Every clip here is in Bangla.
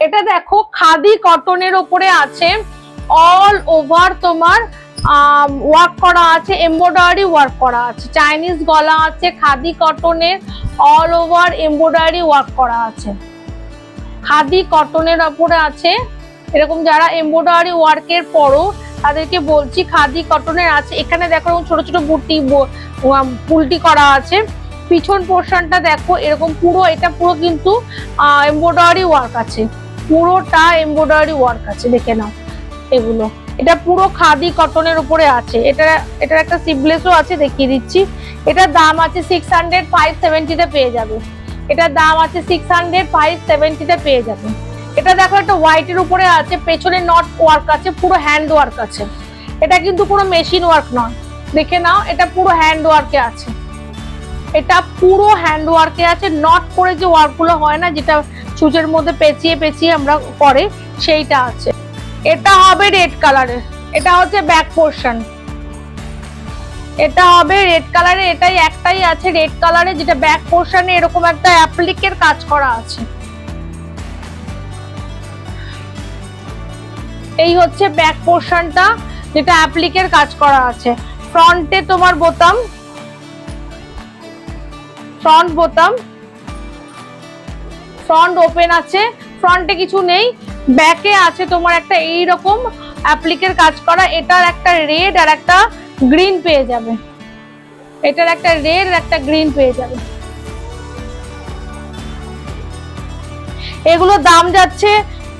এটা দেখো খাদি কটনের উপরে আছে, অল ওভার তোমার ওয়ার্ক করা আছে, এমব্রয়ডারি ওয়ার্ক করা আছে, চাইনিজ গলা আছে, খাদি কটনের অল ওভার এমব্রয়ডারি ওয়ার্ক করা আছে। খাদি কটনের উপরে আছে, এরকম যারা এমব্রয়ডারি ওয়ার্কের পরো তাদেরকে বলছি খাদি কটনের আছে। এখানে দেখো ছোট ছোট বুটি পুলটি করা আছে। পিছন পোর্শনটা দেখো এরকম পুরো, এটা পুরো কিন্তু এমব্রয়ডারি ওয়ার্ক আছে, পুরোটা এমব্রয়ডারি ওয়ার্ক আছে, দেখে নাও এগুলো। এটা পুরো খাদি কটনের উপরে আছে। এটার একটা সিবলেসও আছে, দেখিয়ে দিচ্ছি। এটার দাম আছে 600, 570 তে পেয়ে যাবে। এটার দাম আছে 600, 570 তে পেয়ে যাবে। এটা দেখো একটা হোয়াইটের উপরে আছে, পেছনে নট ওয়ার্ক আছে, পুরো হ্যান্ড ওয়ার্ক আছে। এটা কিন্তু পুরো মেশিন ওয়ার্ক নয়, দেখে নাও, এটা পুরো হ্যান্ড ওয়ার্কে আছে। এটা পুরো হ্যান্ড ওয়ার্কে আছে, নট করে যে ওয়ার্ক গুলো হয় না, যেটা সুচের মধ্যে পেঁচিয়ে পেঁচিয়ে আমরা করে, সেইটা আছে। এটা হবে রেড কালারের, এটা হচ্ছে ব্যাক পোর্শন, এটা হবে রেড কালারে। এটাই একটাই আছে রেড কালারে, যেটা ব্যাক পোর্শনে এরকম একটা অ্যাপ্লিকের কাজ করা আছে। এই হচ্ছে ব্যাক পোর্শনটা, যেটা অ্যাপ্লিকের কাজ করা আছে। ফ্রন্টে তোমার বোতাম, ফ্রন্ট বোতাম, ফ্রন্ট ওপেন আছে, ফ্রন্টে কিছু নেই। ব্যাকে আছে তোমার একটা এইরকম অ্যাপ্লিকের কাজ করা। এটার একটা রেড আর একটা গ্রিন পেয়ে যাবে, এটার একটা রেড আর একটা গ্রিন পেয়ে যাবে। এগুলো দাম যাচ্ছে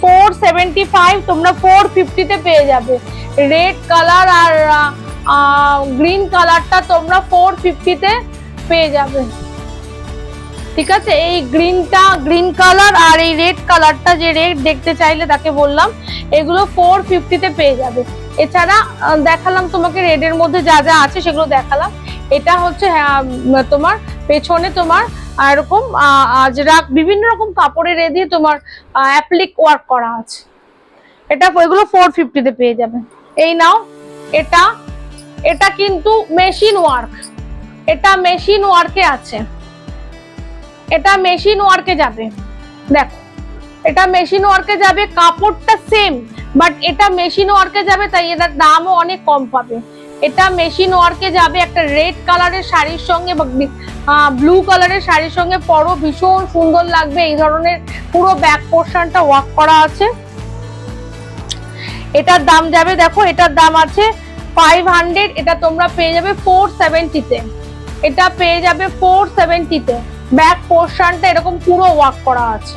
475, তোমরা 450 তে পেয়ে যাবে। রেড কালার আর গ্রিন কালারটা তোমরা 450 তে পেয়ে যাবে, ঠিক আছে। এই গ্রিন কালার আর এই রেড কালারটা, যে রেড দেখতে চাইলে তাকে বললাম, এগুলো 450 তে পেয়ে যাবে। এছাড়া দেখালাম তোমাকে রেডের মধ্যে যা যা আছে সেগুলো দেখালাম। এটা হচ্ছে তোমার পেছনে তোমার এরকম আজরাক বিভিন্ন রকম কাপড়ের এ দিয়ে তোমার অ্যাপ্লিক ওয়ার্ক করা আছে। এটা এগুলো 450 তে পেয়ে যাবে। এই নাও, এটা এটা কিন্তু মেশিন ওয়ার্ক, এটা মেশিন ওয়ার্কে আছে, এটা মেশিন ওয়ার্কে যাবে। দেখো এটা মেশিন ওয়ার্কে যাবে, কাপড়টা সেম, বাট এটা মেশিন ওয়ার্কে যাবে, তাই এটার দামও অনেক কম পাবে। এটা মেশিন ওয়ার্কে যাবে, একটা রেড কালারের শাড়ির সঙ্গে ব্লু কালারের শাড়ির সঙ্গে পরো, ভীষণ সুন্দর লাগবে। এই ধরনের পুরো ব্যাক পোর্শনটা ওয়ার্ক করা আছে। এটার দাম যাবে, দেখো এটার দাম আছে 500, এটা তোমরা পেয়ে যাবে 470 তে। এটা পেয়ে যাবে 470 তে। ব্যাক পোর্শনটা এরকম পুরো ওয়ার্ক করা আছে।